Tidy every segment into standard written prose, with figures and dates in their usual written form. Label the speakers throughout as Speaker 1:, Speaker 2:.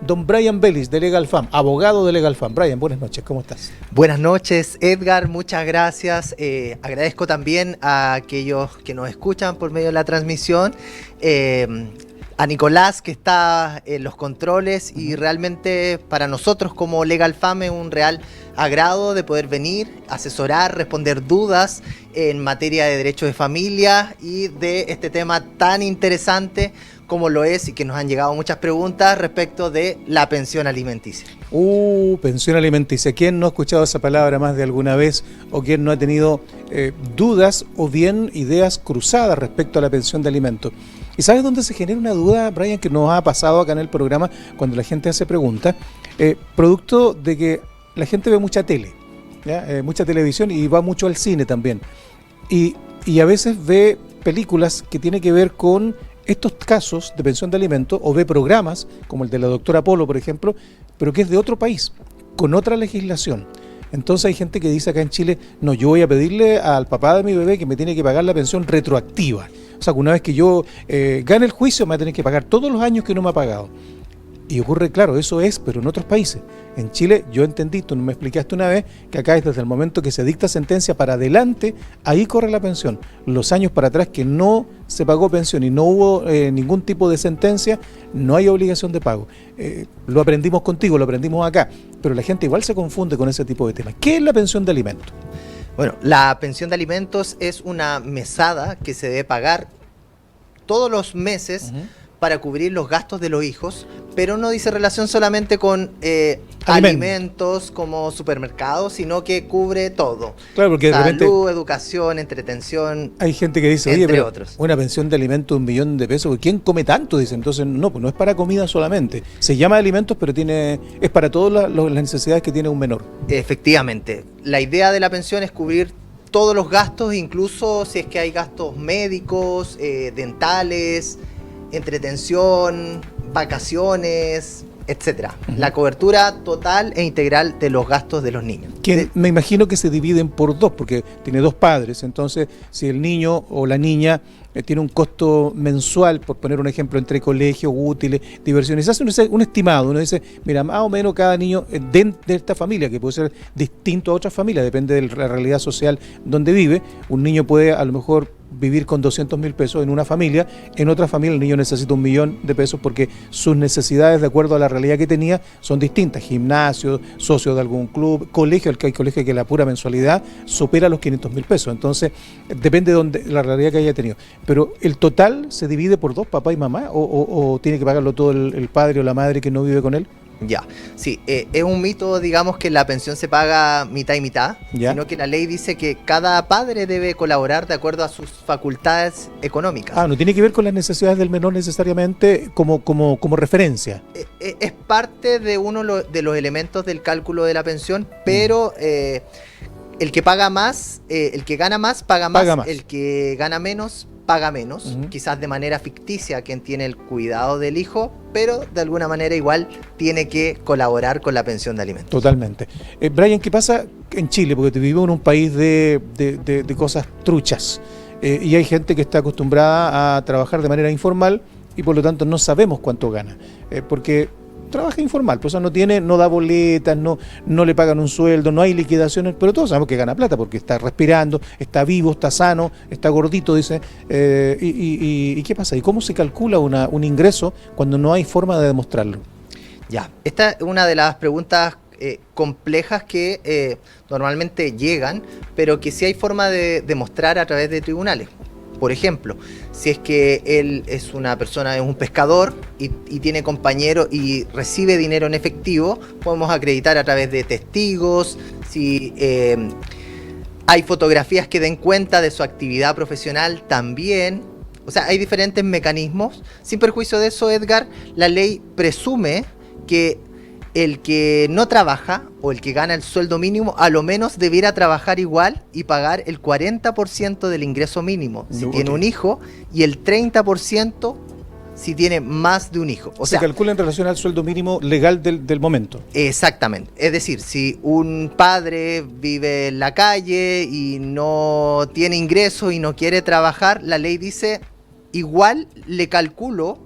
Speaker 1: don Brian Vélez de Legal Fam, abogado de Legal Fam. Brian, buenas noches, ¿cómo estás?
Speaker 2: Buenas noches, Edgar, muchas gracias. Agradezco también a aquellos que nos escuchan por medio de la transmisión, a Nicolás, que está en los controles, y realmente para nosotros como Legal Fam es un real agrado de poder venir, asesorar, responder dudas en materia de derecho de familia y de este tema tan interesante como lo es, y que nos han llegado muchas preguntas respecto de la pensión alimenticia.
Speaker 1: Pensión alimenticia. ¿Quién no ha escuchado esa palabra más de alguna vez o quién no ha tenido dudas o bien ideas cruzadas respecto a la pensión de alimentos? ¿Y sabes dónde se genera una duda, Brian, que nos ha pasado acá en el programa cuando la gente hace preguntas? Producto de que la gente ve mucha tele, mucha televisión y va mucho al cine también. Y a veces ve películas que tienen que ver con estos casos de pensión de alimentos, o ve programas, como el de la doctora Polo, por ejemplo, pero que es de otro país, con otra legislación. Entonces hay gente que dice acá en Chile, no, yo voy a pedirle al papá de mi bebé que me tiene que pagar la pensión retroactiva. O sea, que una vez que yo gane el juicio me va a tener que pagar todos los años que no me ha pagado. Y ocurre, claro, eso es, pero en otros países. En Chile, yo entendí, tú me explicaste una vez, que acá es desde el momento que se dicta sentencia para adelante, ahí corre la pensión. Los años para atrás que no se pagó pensión y no hubo ningún tipo de sentencia, no hay obligación de pago. Lo aprendimos contigo, lo aprendimos acá, pero la gente igual se confunde con ese tipo de temas. ¿Qué es la pensión de alimentos?
Speaker 2: Bueno, la pensión de alimentos es una mesada que se debe pagar todos los meses para cubrir los gastos de los hijos, pero no dice relación solamente con alimentos como supermercados, sino que cubre todo.
Speaker 1: Claro, porque
Speaker 2: salud,
Speaker 1: de repente
Speaker 2: educación, entretención.
Speaker 1: Hay gente que dice,
Speaker 2: entre
Speaker 1: pero
Speaker 2: otros.
Speaker 1: Una pensión de alimentos de 1 millón de pesos, ¿quién come tanto? Dice, entonces no, pues no es para comida solamente. Se llama alimentos, pero es para todas las necesidades que tiene un menor.
Speaker 2: Efectivamente, la idea de la pensión es cubrir todos los gastos, incluso si es que hay gastos médicos, dentales, entretención, vacaciones, etcétera. La cobertura total e integral de los gastos de los niños.
Speaker 1: Me imagino que se dividen por dos, porque tiene dos padres. Entonces, si el niño o la niña tiene un costo mensual, por poner un ejemplo, entre colegios, útiles, diversiones, se hace un estimado. Uno dice, mira, más o menos cada niño de esta familia, que puede ser distinto a otras familias, depende de la realidad social donde vive. Un niño puede a lo mejor vivir con 200.000 pesos en una familia, en otra familia el niño necesita 1 millón de pesos porque sus necesidades, de acuerdo a la realidad que tenía, son distintas. Gimnasio, socio de algún club, colegio, el que hay colegio que la pura mensualidad supera los 500.000 pesos. Entonces, depende de la realidad que haya tenido. Pero el total se divide por dos, papá y mamá, o tiene que pagarlo todo el padre o la madre que no vive con él.
Speaker 2: Ya, sí, es un mito, digamos, que la pensión se paga mitad y mitad,
Speaker 1: ¿Ya?
Speaker 2: Sino que la ley dice que cada padre debe colaborar de acuerdo a sus facultades económicas.
Speaker 1: No tiene que ver con las necesidades del menor necesariamente como referencia.
Speaker 2: Es parte de uno de los elementos del cálculo de la pensión, pero el que paga más, el que gana más, paga más. El que gana menos, paga menos, quizás de manera ficticia quien tiene el cuidado del hijo, pero de alguna manera igual tiene que colaborar con la pensión de alimentos.
Speaker 1: Totalmente. Brian, ¿qué pasa en Chile? Porque vivimos en un país de cosas truchas, y hay gente que está acostumbrada a trabajar de manera informal y por lo tanto no sabemos cuánto gana, porque trabaja informal, pues no da boletas, no le pagan un sueldo, no hay liquidaciones, pero todos sabemos que gana plata porque está respirando, está vivo, está sano, está gordito, dice. ¿Y qué pasa? ¿Y cómo se calcula un ingreso cuando no hay forma de demostrarlo?
Speaker 2: Ya, esta es una de las preguntas complejas que normalmente llegan, pero que sí hay forma de demostrar a través de tribunales. Por ejemplo, si es que él es una persona, es un pescador y tiene compañero y recibe dinero en efectivo, podemos acreditar a través de testigos, si hay fotografías que den cuenta de su actividad profesional también. O sea, hay diferentes mecanismos. Sin perjuicio de eso, Edgar, la ley presume que el que no trabaja o el que gana el sueldo mínimo a lo menos debiera trabajar igual y pagar el 40% del ingreso mínimo si tiene un hijo y el 30% si tiene más de un hijo.
Speaker 1: Se calcula en relación al sueldo mínimo legal del momento.
Speaker 2: Exactamente. Es decir, si un padre vive en la calle y no tiene ingresos y no quiere trabajar, la ley dice, igual le calculo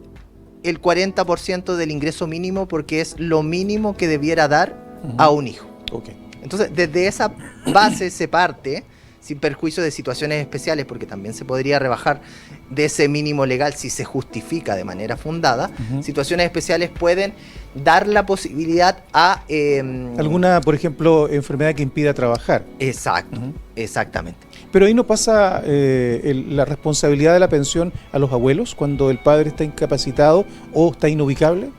Speaker 2: el 40% del ingreso mínimo porque es lo mínimo que debiera dar a un hijo.
Speaker 1: Okay.
Speaker 2: Entonces, desde esa base se parte, sin perjuicio de situaciones especiales, porque también se podría rebajar de ese mínimo legal si se justifica de manera fundada. Situaciones especiales pueden dar la posibilidad a...
Speaker 1: alguna, por ejemplo, enfermedad que impida trabajar.
Speaker 2: Exacto, exactamente.
Speaker 1: Pero ahí no pasa la responsabilidad de la pensión a los abuelos cuando el padre está incapacitado o está inubicable.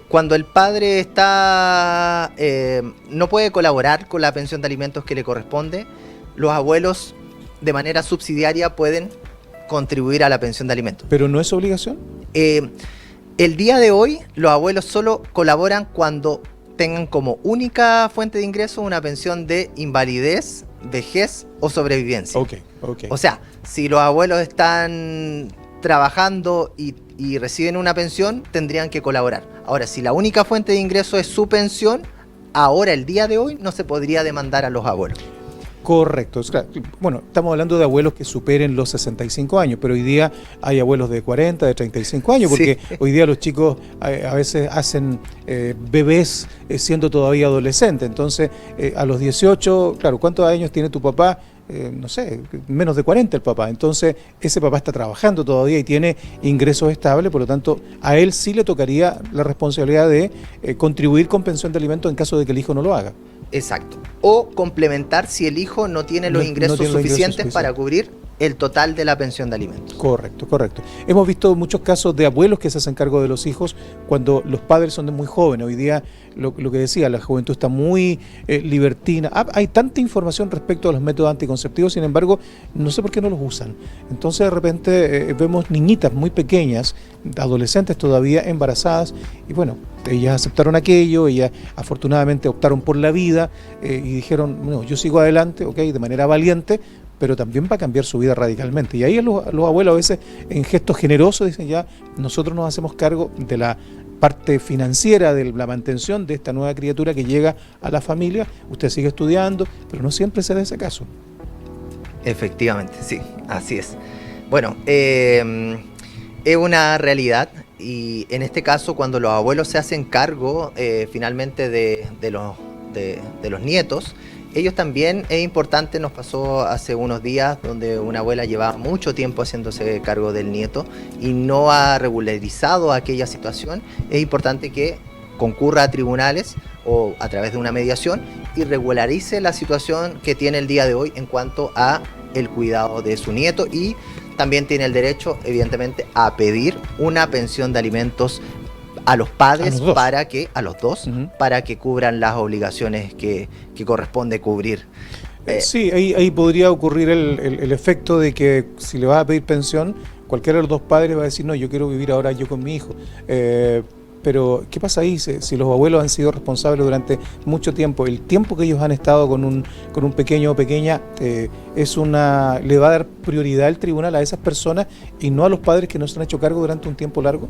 Speaker 2: Cuando el padre está no puede colaborar con la pensión de alimentos que le corresponde, los abuelos de manera subsidiaria pueden contribuir a la pensión de alimentos.
Speaker 1: ¿Pero no es obligación?
Speaker 2: El día de hoy los abuelos solo colaboran cuando tengan como única fuente de ingreso una pensión de invalidez, vejez o sobrevivencia.
Speaker 1: Okay.
Speaker 2: O sea, si los abuelos están trabajando y reciben una pensión, tendrían que colaborar. Ahora, si la única fuente de ingreso es su pensión, ahora, el día de hoy, no se podría demandar a los abuelos.
Speaker 1: Correcto. Bueno, estamos hablando de abuelos que superen los 65 años, pero hoy día hay abuelos de 40, de 35 años, porque sí, hoy día los chicos a veces hacen bebés siendo todavía adolescentes. Entonces, a los 18, claro, ¿cuántos años tiene tu papá? No sé, menos de 40 el papá. Entonces, ese papá está trabajando todavía y tiene ingresos estables, por lo tanto, a él sí le tocaría la responsabilidad de contribuir con pensión de alimentos en caso de que el hijo no lo haga.
Speaker 2: Exacto. O complementar si el hijo no tiene los ingresos suficientes para cubrir el total de la pensión de alimentos.
Speaker 1: Correcto. Hemos visto muchos casos de abuelos que se hacen cargo de los hijos cuando los padres son de muy jóvenes. Hoy día, lo que decía, la juventud está muy libertina. Hay tanta información respecto a los métodos anticonceptivos, sin embargo, no sé por qué no los usan. Entonces, de repente, vemos niñitas muy pequeñas, adolescentes todavía, embarazadas, y bueno, ellas aceptaron aquello, ellas afortunadamente optaron por la vida y dijeron, no, yo sigo adelante, de manera valiente, pero también va a cambiar su vida radicalmente. Y ahí los abuelos a veces, en gestos generosos, dicen ya, nosotros nos hacemos cargo de la parte financiera, de la mantención de esta nueva criatura que llega a la familia, usted sigue estudiando, pero no siempre se da ese caso.
Speaker 2: Efectivamente, sí, así es. Bueno, es una realidad, y en este caso, cuando los abuelos se hacen cargo finalmente de los nietos, ellos también, es importante, nos pasó hace unos días donde una abuela llevaba mucho tiempo haciéndose cargo del nieto y no ha regularizado aquella situación. Es importante que concurra a tribunales o a través de una mediación y regularice la situación que tiene el día de hoy en cuanto a el cuidado de su nieto, y también tiene el derecho, evidentemente, a pedir una pensión de alimentos a los padres, a los dos, para que cubran las obligaciones que corresponde cubrir.
Speaker 1: Sí, ahí podría ocurrir el efecto de que si le vas a pedir pensión, cualquiera de los dos padres va a decir, no, yo quiero vivir ahora yo con mi hijo. Pero, ¿qué pasa ahí? Si los abuelos han sido responsables durante mucho tiempo, el tiempo que ellos han estado con un pequeño o pequeña, le va a dar prioridad el tribunal a esas personas y no a los padres que no se han hecho cargo durante un tiempo largo.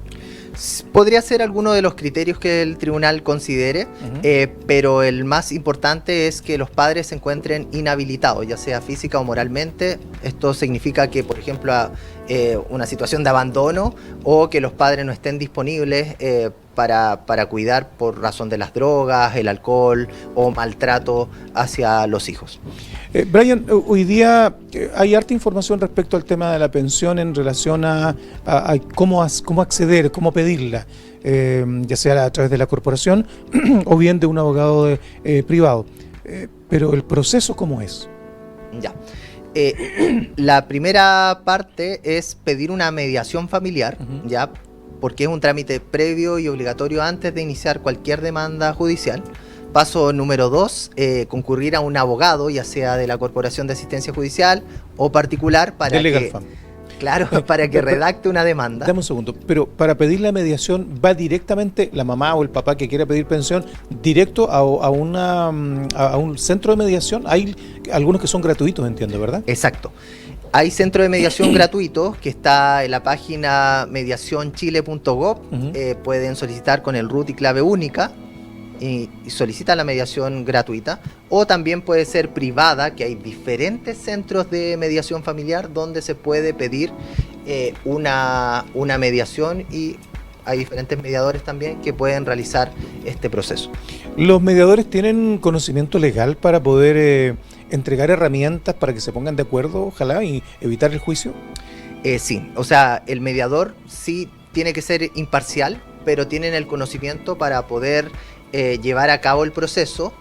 Speaker 2: Podría ser alguno de los criterios que el tribunal considere, pero el más importante es que los padres se encuentren inhabilitados, ya sea física o moralmente. Esto significa que, por ejemplo, una situación de abandono, o que los padres no estén disponibles para cuidar por razón de las drogas, el alcohol o maltrato hacia los hijos.
Speaker 1: Brian, hoy día hay harta información respecto al tema de la pensión en relación a cómo acceder, cómo pedirla, ya sea a través de la corporación o bien de un abogado privado. Pero el proceso, ¿cómo es?
Speaker 2: Ya. La primera parte es pedir una mediación familiar, ya, porque es un trámite previo y obligatorio antes de iniciar cualquier demanda judicial. Paso número 2, concurrir a un abogado, ya sea de la Corporación de Asistencia Judicial o particular, para que redacte una demanda.
Speaker 1: Dame un segundo, pero para pedir la mediación, ¿va directamente la mamá o el papá que quiera pedir pensión directo a un centro de mediación? Hay algunos que son gratuitos, entiendo, ¿verdad?
Speaker 2: Exacto. Hay centro de mediación gratuito que está en la página mediacionchile.gov. Pueden solicitar con el RUT y clave única y solicitan la mediación gratuita, o también puede ser privada, que hay diferentes centros de mediación familiar donde se puede pedir una mediación y hay diferentes mediadores también que pueden realizar este proceso.
Speaker 1: ¿Los mediadores tienen conocimiento legal para poder entregar herramientas para que se pongan de acuerdo, ojalá, y evitar el juicio?
Speaker 2: Sí, o sea, el mediador sí tiene que ser imparcial, pero tienen el conocimiento para poder llevar a cabo el proceso,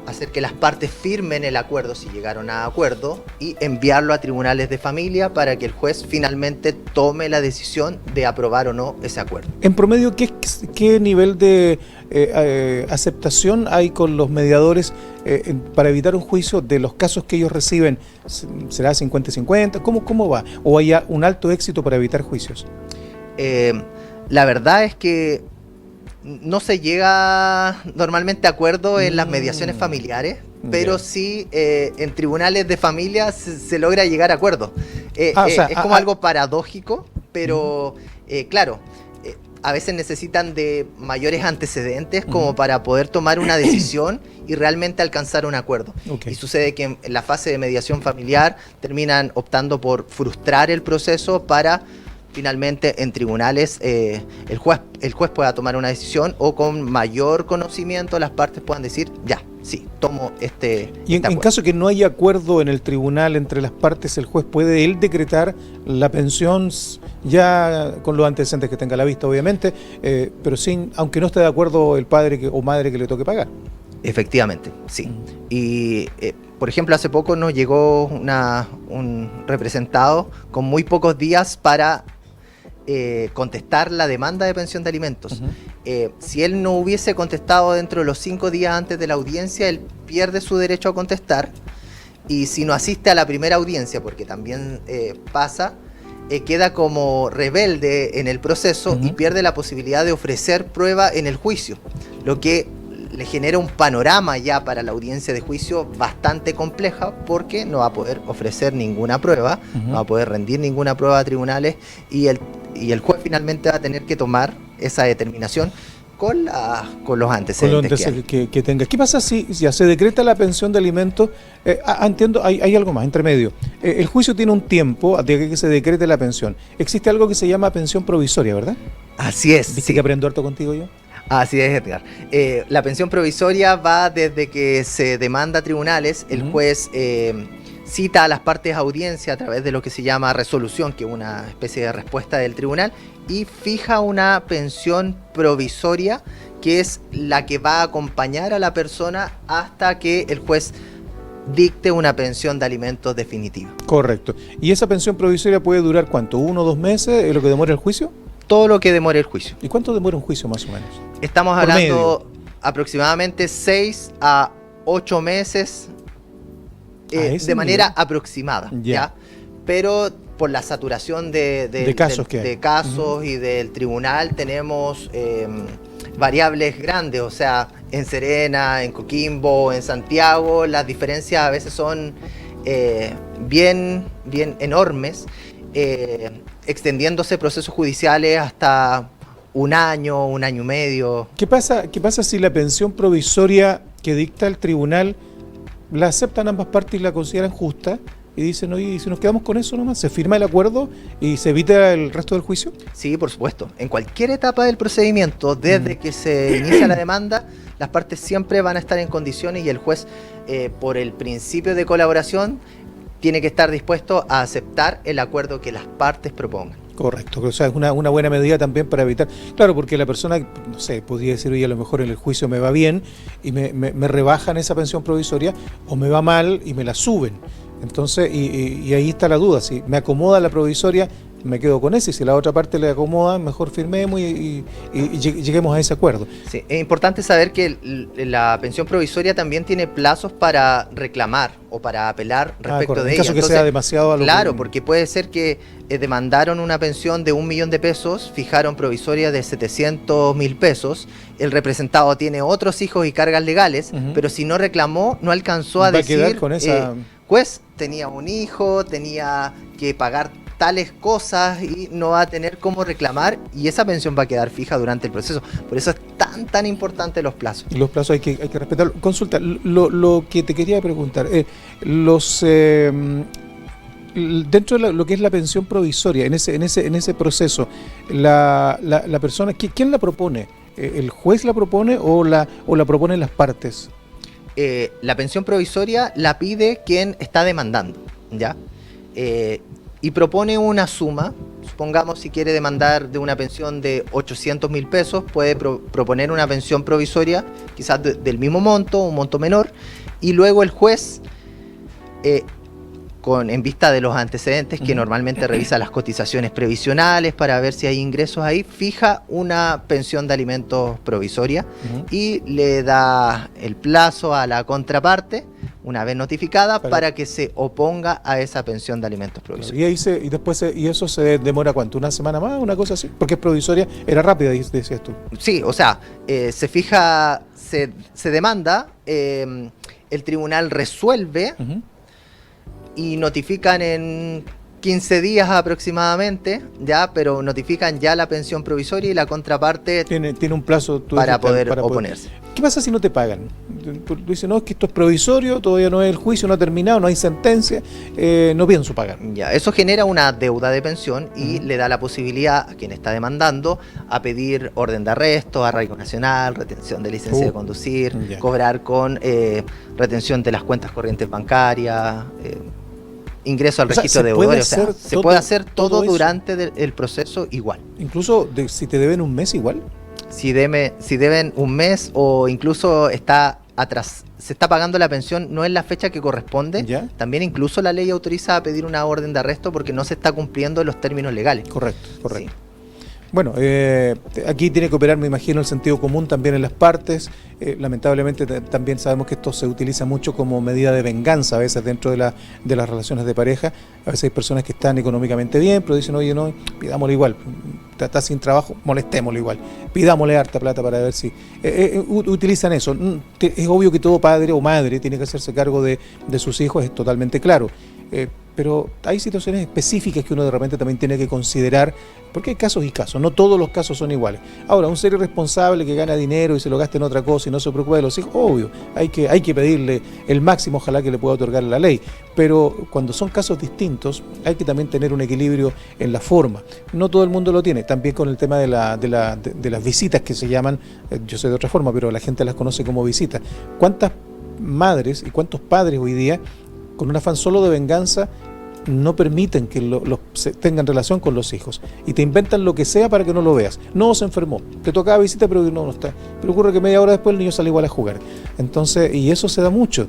Speaker 2: hacer que las partes firmen el acuerdo si llegaron a acuerdo y enviarlo a tribunales de familia para que el juez finalmente tome la decisión de aprobar o no ese acuerdo.
Speaker 1: En promedio, ¿qué nivel de aceptación hay con los mediadores para evitar un juicio de los casos que ellos reciben? ¿Será 50-50? ¿Cómo va? ¿O hay un alto éxito para evitar juicios?
Speaker 2: La verdad es que no se llega normalmente a acuerdo en las mediaciones familiares, pero sí en tribunales de familia se logra llegar a acuerdo. Es como algo paradójico, pero claro, a veces necesitan de mayores antecedentes como para poder tomar una decisión y realmente alcanzar un acuerdo. Y sucede que en la fase de mediación familiar terminan optando por frustrar el proceso para finalmente en tribunales el juez pueda tomar una decisión, o con mayor conocimiento las partes puedan decir, ya, sí, tomo este
Speaker 1: Y en caso que no haya acuerdo en el tribunal entre las partes, el juez puede él decretar la pensión ya con los antecedentes que tenga a la vista, obviamente, pero sin, aunque no esté de acuerdo el padre o madre que le toque pagar.
Speaker 2: Efectivamente, sí. Y por ejemplo, hace poco nos llegó un representado con muy pocos días para contestar la demanda de pensión de alimentos. Si él no hubiese contestado dentro de los 5 días antes de la audiencia, él pierde su derecho a contestar, y si no asiste a la primera audiencia, porque también pasa, queda como rebelde en el proceso y pierde la posibilidad de ofrecer prueba en el juicio, lo que le genera un panorama ya para la audiencia de juicio bastante compleja, porque no va a poder ofrecer ninguna prueba, no va a poder rendir ninguna prueba a tribunales, y el juez finalmente va a tener que tomar esa determinación con los antecedentes
Speaker 1: que tenga. ¿Qué pasa si ya se decreta la pensión de alimentos? Entiendo, hay algo más entre medio. El juicio tiene un tiempo de que se decrete la pensión. Existe algo que se llama pensión provisoria, ¿verdad?
Speaker 2: Así es.
Speaker 1: ¿Viste que aprendo harto contigo yo?
Speaker 2: Así es, Edgar. La pensión provisoria va desde que se demanda a tribunales, el juez cita a las partes a audiencia a través de lo que se llama resolución, que es una especie de respuesta del tribunal, y fija una pensión provisoria que es la que va a acompañar a la persona hasta que el juez dicte una pensión de alimentos definitiva.
Speaker 1: Correcto. ¿Y esa pensión provisoria puede durar cuánto? ¿1 o 2 meses? ¿Es lo que demora el juicio?
Speaker 2: Todo lo que demore el juicio.
Speaker 1: ¿Y cuánto demora un juicio más o menos?
Speaker 2: Estamos hablando aproximadamente 6 a 8 meses de manera aproximada, ¿ya? Pero por la saturación de casos y del tribunal tenemos variables grandes, o sea, en Serena, en Coquimbo, en Santiago, las diferencias a veces son bien enormes, extendiéndose procesos judiciales hasta un año y medio.
Speaker 1: ¿Qué pasa si la pensión provisoria que dicta el tribunal la aceptan ambas partes y la consideran justa y dicen, oye, si nos quedamos con eso nomás, se firma el acuerdo y se evita el resto del juicio?
Speaker 2: Sí, por supuesto. En cualquier etapa del procedimiento, desde que se inicia la demanda, las partes siempre van a estar en condiciones, y el juez, por el principio de colaboración, tiene que estar dispuesto a aceptar el acuerdo que las partes propongan.
Speaker 1: Correcto, o sea, es una buena medida también para evitar, claro, porque la persona, no sé, podría decir, oye, a lo mejor en el juicio me va bien y me rebajan esa pensión provisoria, o me va mal y me la suben. Entonces, y ahí está la duda, si me acomoda la provisoria, me quedo con ese, y si la otra parte le acomoda, mejor firmemos y lleguemos a ese acuerdo.
Speaker 2: Sí, es importante saber que la pensión provisoria también tiene plazos para reclamar o para apelar respecto de ella.
Speaker 1: En caso que sea demasiado a lo
Speaker 2: claro, porque puede ser que demandaron una pensión de 1 millón de pesos, fijaron provisoria de 700.000 pesos, el representado tiene otros hijos y cargas legales, pero si no reclamó, no alcanzó a decir,
Speaker 1: quedar con esa...
Speaker 2: Pues tenía un hijo, tenía que pagar tales cosas y no va a tener cómo reclamar, y esa pensión va a quedar fija durante el proceso. Por eso es tan importante los plazos.
Speaker 1: Los plazos hay que respetarlos. Consulta, lo que te quería preguntar, Dentro de lo que es la pensión provisoria, en ese proceso, la persona, ¿quién la propone? ¿El juez la propone o la proponen las partes?
Speaker 2: La pensión provisoria la pide quien está demandando, ¿ya? Y propone una suma. Supongamos, si quiere demandar de una pensión de 800.000 pesos, puede proponer una pensión provisoria quizás del mismo monto, un monto menor, y luego el juez, en vista de los antecedentes, que normalmente revisa las cotizaciones previsionales para ver si hay ingresos ahí, fija una pensión de alimentos provisoria y le da el plazo a la contraparte, una vez notificada, para que se oponga a esa pensión de alimentos provisoria.
Speaker 1: ¿Y eso se demora cuánto? ¿Una semana más? ¿Una cosa así? Porque es provisoria, era rápida, decías tú.
Speaker 2: Sí, o sea, se fija, se demanda, el tribunal resuelve y notifican en 15 días aproximadamente, ya, pero notifican ya la pensión provisoria y la contraparte
Speaker 1: tiene un plazo
Speaker 2: para poder oponerse.
Speaker 1: ¿Qué pasa si no te pagan? Tú dices, no, es que esto es provisorio, todavía no es el juicio, no ha terminado, no hay sentencia, no pienso pagar.
Speaker 2: Ya, eso genera una deuda de pensión y le da la posibilidad a quien está demandando a pedir orden de arresto, arraigo nacional, retención de licencia de conducir, cobrar con retención de las cuentas corrientes bancarias, ingreso al registro de deudores. O sea, se puede hacer todo durante el proceso igual.
Speaker 1: Incluso si te deben un mes igual.
Speaker 2: Si deben un mes o incluso se está pagando la pensión no en la fecha que corresponde, también incluso la ley autoriza a pedir una orden de arresto porque no se está cumpliendo los términos legales.
Speaker 1: Correcto.
Speaker 2: Sí.
Speaker 1: Bueno, aquí tiene que operar, me imagino, el sentido común también en las partes. Lamentablemente también sabemos que esto se utiliza mucho como medida de venganza a veces dentro de las relaciones de pareja. A veces hay personas que están económicamente bien, pero dicen, oye, no, pidámosle igual. Está sin trabajo, molestémosle igual. Pidámosle harta plata para ver si... utilizan eso. Es obvio que todo padre o madre tiene que hacerse cargo de sus hijos, es totalmente claro. Pero hay situaciones específicas que uno de repente también tiene que considerar, porque hay casos y casos, no todos los casos son iguales. Ahora, un ser irresponsable que gana dinero y se lo gasta en otra cosa y no se preocupa de los hijos, obvio, hay que pedirle el máximo, ojalá que le pueda otorgar la ley. Pero cuando son casos distintos, hay que también tener un equilibrio en la forma. No todo el mundo lo tiene, también con el tema de las visitas que se llaman, yo sé de otra forma, pero la gente las conoce como visitas. ¿Cuántas madres y cuántos padres hoy día, con un afán solo de venganza, no permiten que tengan relación con los hijos y te inventan lo que sea para que no lo veas? No, se enfermó, te tocaba visita pero no está, pero ocurre que media hora después el niño sale igual a jugar. Entonces, y eso se da mucho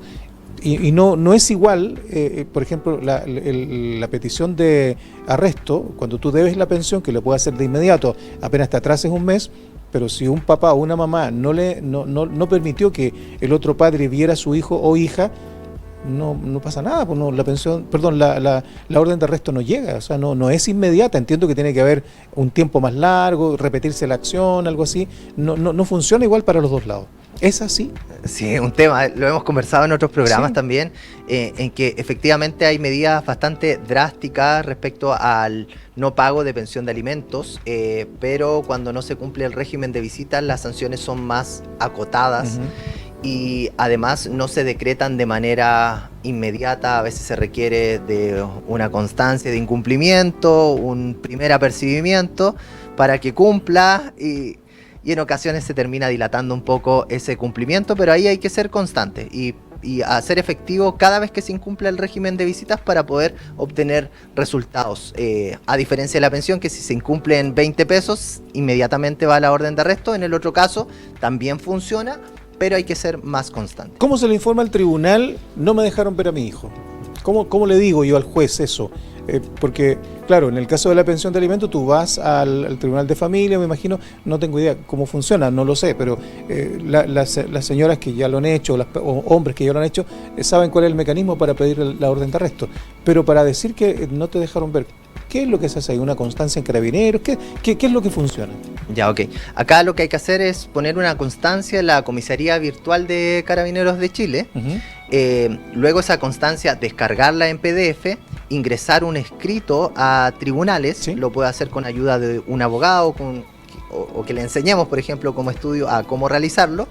Speaker 1: y no es igual, por ejemplo, la petición de arresto, cuando tú debes la pensión, que lo puede hacer de inmediato, apenas te atrases un mes. Pero si un papá o una mamá no permitió que el otro padre viera a su hijo o hija, no pasa nada, pues la pensión, perdón, la orden de arresto no llega, o sea, no es inmediata. Entiendo que tiene que haber un tiempo más largo, repetirse la acción, algo así. No funciona igual para los dos lados. ¿Es así?
Speaker 2: Sí, es un tema, lo hemos conversado en otros programas también, en que efectivamente hay medidas bastante drásticas respecto al no pago de pensión de alimentos, pero cuando no se cumple el régimen de visitas, las sanciones son más acotadas. Y además no se decretan de manera inmediata, a veces se requiere de una constancia de incumplimiento, un primer apercibimiento para que cumpla y en ocasiones se termina dilatando un poco ese cumplimiento, pero ahí hay que ser constante y hacer efectivo cada vez que se incumple el régimen de visitas para poder obtener resultados. A diferencia de la pensión, que si se incumplen 20 pesos, inmediatamente va a la orden de arresto. En el otro caso también funciona, pero hay que ser más constante.
Speaker 1: ¿Cómo se le informa al tribunal? No me dejaron ver a mi hijo. ¿Cómo le digo yo al juez eso? Porque, claro, en el caso de la pensión de alimentos, tú vas al tribunal de familia, me imagino, no tengo idea cómo funciona, no lo sé, pero las señoras que ya lo han hecho, o hombres que ya lo han hecho, saben cuál es el mecanismo para pedir la orden de arresto. Pero para decir que no te dejaron ver, ¿qué es lo que se hace ahí? ¿Una constancia en Carabineros? ¿Qué es lo que funciona?
Speaker 2: Ya, ok. Acá lo que hay que hacer es poner una constancia en la comisaría virtual de Carabineros de Chile. Luego esa constancia, descargarla en PDF, ingresar un escrito a tribunales. ¿Sí? Lo puede hacer con ayuda de un abogado o que le enseñemos, por ejemplo, como estudio a cómo realizarlo,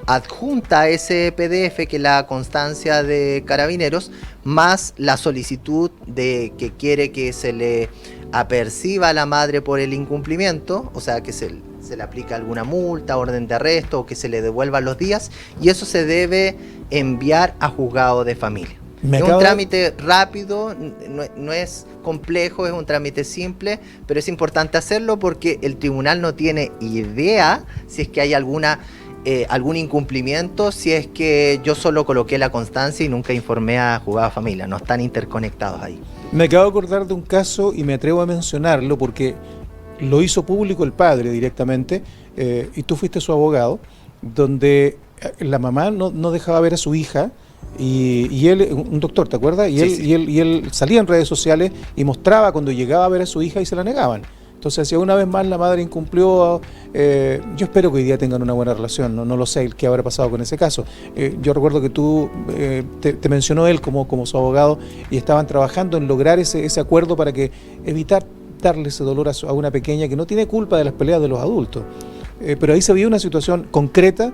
Speaker 2: adjunta ese PDF que es la constancia de Carabineros, más la solicitud de que quiere que se le aperciba a la madre por el incumplimiento, o sea, que se le aplica alguna multa, orden de arresto, o que se le devuelvan los días, y eso se debe enviar a juzgado de familia. Es un trámite rápido, no es complejo, es un trámite simple, pero es importante hacerlo porque el tribunal no tiene idea si es que hay algún incumplimiento, si es que yo solo coloqué la constancia y nunca informé a juzgado de familia, no están interconectados ahí.
Speaker 1: Me acabo de acordar de un caso y me atrevo a mencionarlo porque lo hizo público el padre directamente, y tú fuiste su abogado, donde la mamá no dejaba ver a su hija. Y él, un doctor, ¿te acuerdas? Y él salía en redes sociales y mostraba cuando llegaba a ver a su hija y se la negaban. Entonces, si una vez más la madre incumplió, yo espero que hoy día tengan una buena relación, no lo sé qué habrá pasado con ese caso. Yo recuerdo que tú, te mencionó él como su abogado y estaban trabajando en lograr ese acuerdo para que evitar darle ese dolor a una pequeña que no tiene culpa de las peleas de los adultos. Pero ahí se vio una situación concreta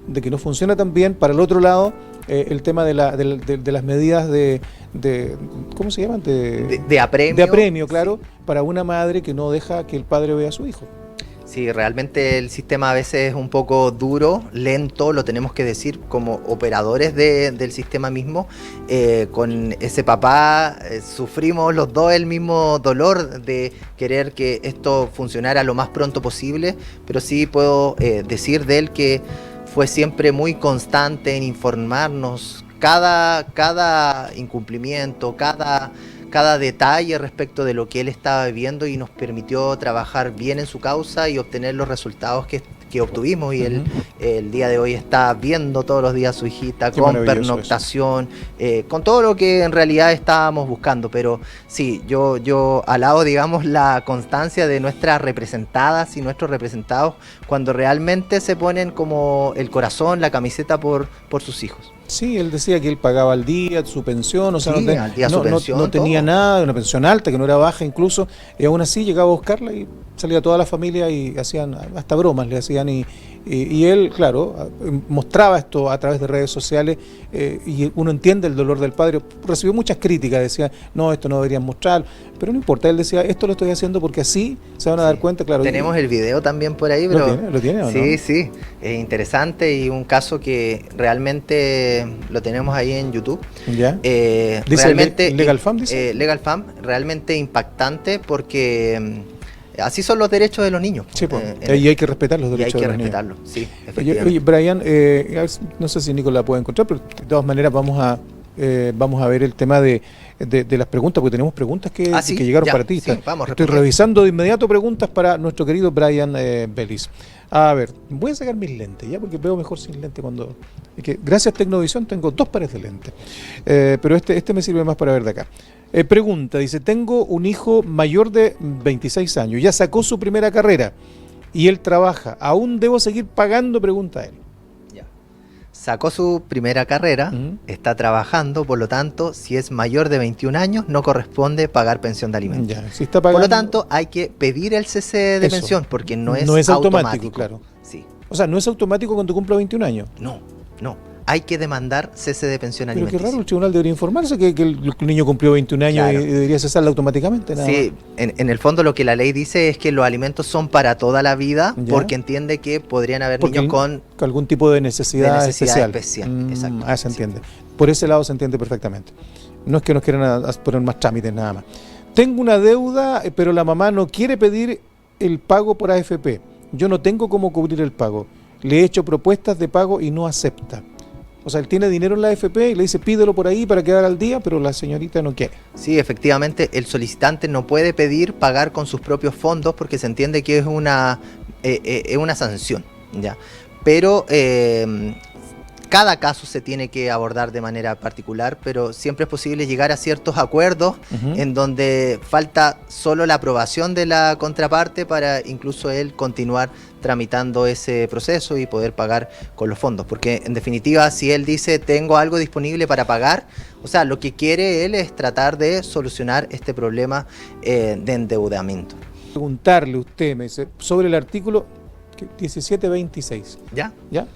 Speaker 1: de que no funciona tan bien. Para el otro lado, el tema de las medidas de ¿cómo se llaman?
Speaker 2: De apremio.
Speaker 1: De apremio, claro, sí, para una madre que no deja que el padre vea a su hijo.
Speaker 2: Sí, realmente el sistema a veces es un poco duro, lento, lo tenemos que decir como operadores del sistema mismo. Con ese papá sufrimos los dos el mismo dolor de querer que esto funcionara lo más pronto posible, pero sí puedo decir de él que fue siempre muy constante en informarnos cada incumplimiento, cada detalle respecto de lo que él estaba viviendo, y nos permitió trabajar bien en su causa y obtener los resultados que obtuvimos, y él el día de hoy está viendo todos los días a su hijita. Qué con pernoctación, con todo lo que en realidad estábamos buscando. Pero sí, yo alabo, digamos, la constancia de nuestras representadas y nuestros representados cuando realmente se ponen como el corazón, la camiseta por sus hijos.
Speaker 1: Sí, él decía que él pagaba al día su pensión, o sea,
Speaker 2: sí, al día su pensión,
Speaker 1: no tenía nada, una pensión alta, que no era baja incluso, y aún así llegaba a buscarla y salía toda la familia y hacían hasta bromas, le hacían, y él, claro, mostraba esto a través de redes sociales, y uno entiende el dolor del padre. Recibió muchas críticas, decía, no, esto no deberían mostrar, pero no importa, él decía, esto lo estoy haciendo porque así se van a dar cuenta, claro.
Speaker 2: Tenemos el video también por ahí, pero
Speaker 1: ¿Lo tiene o no?
Speaker 2: Sí, sí, es interesante, y un caso que realmente lo tenemos ahí en YouTube.
Speaker 1: ¿Ya?
Speaker 2: Dice
Speaker 1: realmente Legal Fam, dice.
Speaker 2: Legal Fam, realmente impactante porque así son los derechos de los niños.
Speaker 1: Sí, y hay que respetar los derechos de los niños.
Speaker 2: Sí, efectivamente.
Speaker 1: Oye, Brian, no sé si Nicolás la puede encontrar, pero de todas maneras vamos a ver el tema de las preguntas, porque tenemos preguntas que llegaron para ti.
Speaker 2: Sí,
Speaker 1: estoy revisando de inmediato preguntas para nuestro querido Brian Vélez. A ver, voy a sacar mis lentes, ya, porque veo mejor sin lente cuando... gracias Tecnovisión tengo 2 pares de lentes, pero este me sirve más para ver de acá. Pregunta, dice, tengo un hijo mayor de 26 años, ya sacó su primera carrera y él trabaja, ¿aún debo seguir pagando? Pregunta él.
Speaker 2: Sacó su primera carrera, está trabajando, por lo tanto, si es mayor de 21 años, no corresponde pagar pensión de alimentos.
Speaker 1: Ya, si está pagando...
Speaker 2: Por lo tanto, hay que pedir el cese de pensión, porque no es automático.
Speaker 1: Claro.
Speaker 2: Sí.
Speaker 1: O sea, no es automático cuando cumpla 21 años.
Speaker 2: No. Hay que demandar cese de pensión alimenticia.
Speaker 1: Pero qué raro, el tribunal debería informarse que el niño cumplió 21 años, claro, y debería cesarla automáticamente.
Speaker 2: Sí, en el fondo lo que la ley dice es que los alimentos son para toda la vida, ¿ya? Porque entiende que podrían haber niños con
Speaker 1: algún tipo de necesidad especial.
Speaker 2: Exacto.
Speaker 1: Se entiende. Por ese lado se entiende perfectamente. No es que nos quieran poner más trámites nada más. Tengo una deuda, pero la mamá no quiere pedir el pago por AFP. Yo no tengo cómo cubrir el pago. Le he hecho propuestas de pago y no acepta. O sea, él tiene dinero en la AFP y le dice pídelo por ahí para quedar al día, pero la señorita no quiere.
Speaker 2: Sí, efectivamente, el solicitante no puede pedir pagar con sus propios fondos porque se entiende que es una sanción, ¿ya? Pero cada caso se tiene que abordar de manera particular, pero siempre es posible llegar a ciertos acuerdos en donde falta solo la aprobación de la contraparte para incluso él continuar tramitando ese proceso y poder pagar con los fondos, porque en definitiva si él dice tengo algo disponible para pagar, o sea, lo que quiere él es tratar de solucionar este problema de endeudamiento.
Speaker 1: Preguntarle a usted, me dice, sobre el artículo 1726.
Speaker 2: ¿Ya?
Speaker 1: ¿Ya?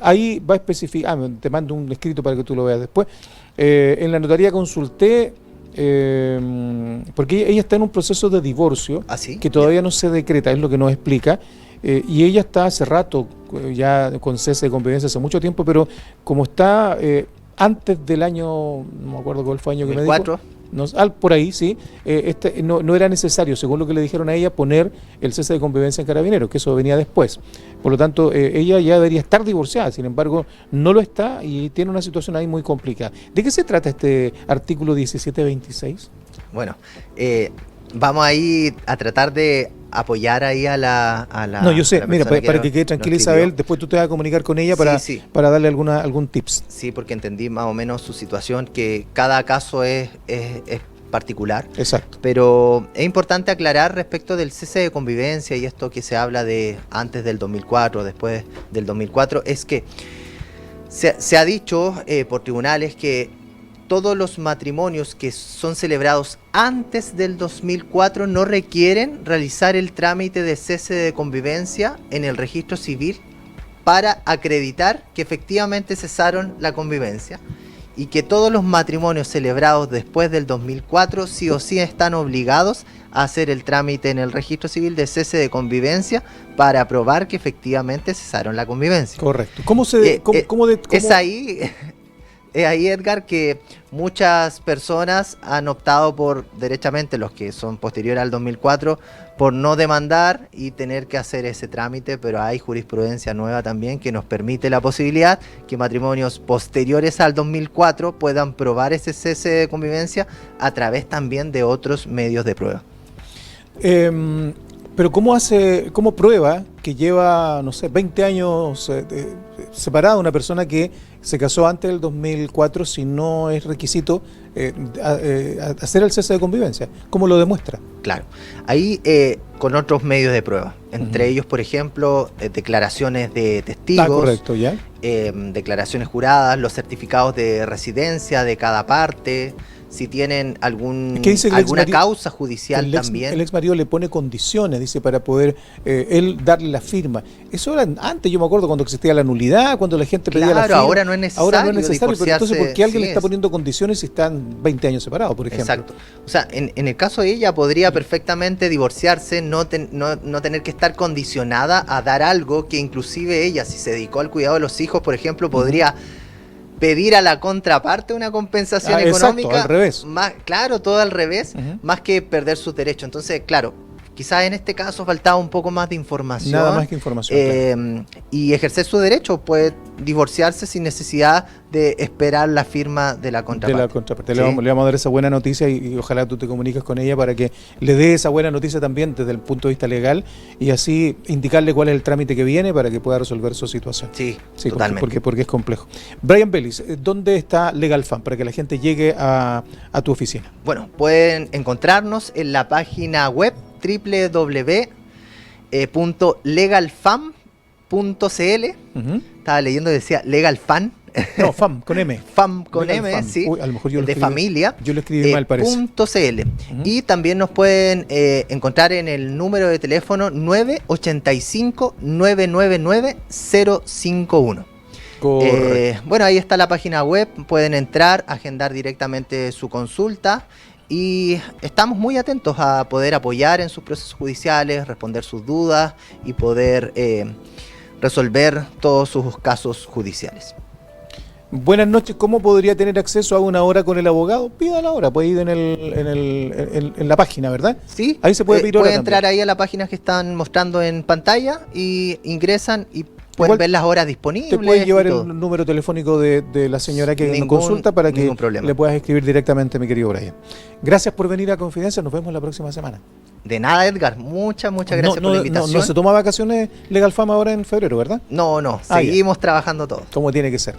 Speaker 1: Ahí va a especificar, te mando un escrito para que tú lo veas después. En la notaría consulté, porque ella está en un proceso de divorcio que todavía no se decreta, es lo que nos explica. Y ella está hace rato ya con cese de convivencia, hace mucho tiempo, pero como está antes del año, no me acuerdo cuál fue el año que
Speaker 2: 2004.
Speaker 1: me dijo. No, por ahí, sí, no era necesario, según lo que le dijeron a ella, poner el cese de convivencia en Carabineros, que eso venía después. Por lo tanto, ella ya debería estar divorciada, sin embargo, no lo está y tiene una situación ahí muy complicada. ¿De qué se trata este artículo 1726?
Speaker 2: Bueno, vamos ahí a tratar de apoyar ahí a la
Speaker 1: no, yo sé, mira, para que quede tranquila Isabel, después tú te vas a comunicar con ella para darle algún tips.
Speaker 2: Sí, porque entendí más o menos su situación, que cada caso es particular.
Speaker 1: Exacto.
Speaker 2: Pero es importante aclarar respecto del cese de convivencia y esto que se habla de antes del 2004, después del 2004, es que se ha dicho por tribunales que todos los matrimonios que son celebrados antes del 2004 no requieren realizar el trámite de cese de convivencia en el registro civil para acreditar que efectivamente cesaron la convivencia, y que todos los matrimonios celebrados después del 2004 sí o sí están obligados a hacer el trámite en el registro civil de cese de convivencia para probar que efectivamente cesaron la convivencia.
Speaker 1: Correcto.
Speaker 2: Es ahí, Edgar, que muchas personas han optado por, derechamente los que son posteriores al 2004, por no demandar y tener que hacer ese trámite, pero hay jurisprudencia nueva también que nos permite la posibilidad que matrimonios posteriores al 2004 puedan probar ese cese de convivencia a través también de otros medios de prueba.
Speaker 1: Pero ¿cómo prueba que lleva, no sé, 20 años separada una persona que se casó antes del 2004 si no es requisito hacer el cese de convivencia? ¿Cómo lo demuestra?
Speaker 2: Claro, ahí con otros medios de prueba, entre ellos, por ejemplo, declaraciones de testigos,
Speaker 1: correcto, ¿ya?
Speaker 2: Declaraciones juradas, los certificados de residencia de cada parte, si tienen alguna causa judicial también.
Speaker 1: El ex marido le pone condiciones, dice, para poder él darle la firma. Eso era antes, yo me acuerdo cuando existía la nulidad, cuando la gente pedía la firma.
Speaker 2: Ahora no es necesario.
Speaker 1: Ahora no es necesario, pero entonces, ¿por qué alguien le está poniendo condiciones si están 20 años separados, por ejemplo?
Speaker 2: Exacto. O sea, en el caso de ella podría perfectamente divorciarse, no tener que estar condicionada a dar algo que inclusive ella, si se dedicó al cuidado de los hijos, por ejemplo, podría pedir a la contraparte una compensación económica.
Speaker 1: Exacto, al revés.
Speaker 2: Claro, todo al revés, más que perder sus derechos. Entonces, claro, quizás en este caso faltaba un poco más de información.
Speaker 1: Nada más que información. Claro.
Speaker 2: Y ejercer su derecho, puede divorciarse sin necesidad de esperar la firma de la contraparte.
Speaker 1: ¿Sí? Le vamos a dar esa buena noticia y ojalá tú te comuniques con ella para que le dé esa buena noticia también desde el punto de vista legal y así indicarle cuál es el trámite que viene para que pueda resolver su situación.
Speaker 2: Sí, totalmente.
Speaker 1: Porque es complejo. Brian Bellis, ¿dónde está Legal Fam para que la gente llegue a tu oficina?
Speaker 2: Bueno, pueden encontrarnos en la página web www.legalfam.cl. Estaba leyendo y decía Legal Fan.
Speaker 1: No, FAM con M.
Speaker 2: FAM con
Speaker 1: Legal
Speaker 2: M,
Speaker 1: Fam.
Speaker 2: sí.
Speaker 1: Uy, a lo mejor yo
Speaker 2: de familia.
Speaker 1: Yo lo escribí mal, parece.
Speaker 2: .cl. Y también nos pueden encontrar en el número de teléfono 985-999-051. Bueno, ahí está la página web. Pueden entrar, agendar directamente su consulta. Y estamos muy atentos a poder apoyar en sus procesos judiciales, responder sus dudas y poder resolver todos sus casos judiciales.
Speaker 1: Buenas noches. ¿Cómo podría tener acceso a una hora con el abogado? Pida la hora, puede ir en la página, ¿verdad?
Speaker 2: Sí,
Speaker 1: ahí se puede pedir hora.
Speaker 2: Puede entrar ahí a la página que están mostrando en pantalla y ingresan y pueden ver las horas disponibles.
Speaker 1: Te puedes llevar el número telefónico de la señora que nos consulta para que le puedas escribir directamente, mi querido Brian. Gracias por venir a Confidencia, nos vemos la próxima semana.
Speaker 2: De nada, Edgar, muchas gracias por la invitación.
Speaker 1: No se toma vacaciones Legal Fam ahora en febrero, ¿verdad?
Speaker 2: No, seguimos trabajando todos.
Speaker 1: Como tiene que ser.